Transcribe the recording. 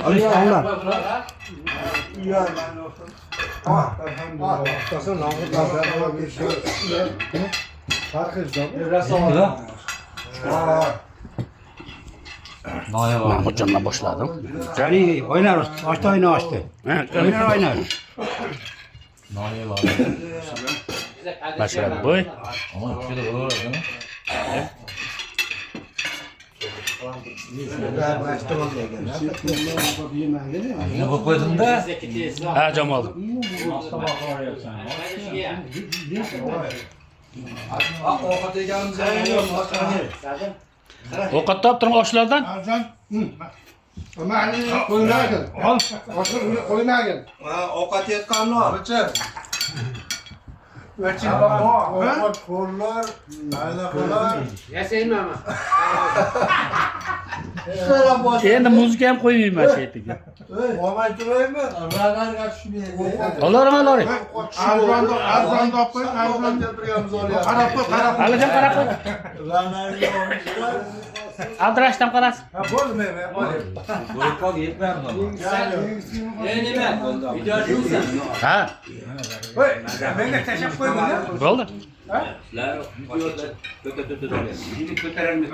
Alışkanlar. Mahmutcan'la başladım. Cani oynar, açtı oyna açtı. Oynar oynar. Başladı bu. Ne bu koydun da? Ha Cemal. O katta turun oşlardan. Ercan. Koyuna gel. Al. Koyuna gel. Ovqat yetganmi? Veçin baba. Ovqat ko'rlar, maynaqilar. Yasaymi ama. Endi muzika ham qo'ymayman shu yerga. Olmay turaymi? Olaring olaring. Arzon topib, arzon qarab qo'y, qarab qo'y. Alijon qarab qo'y. Aldirashdan qarasi. Ha bo'ldi men qo'ydim. Qo'yib yetmadi. Nima? Video chiqsan. Ha, Voy, menga tashab qo'yding-a? bo'ldi. Videoda ko'taramiz. Yigit ko'taramiz.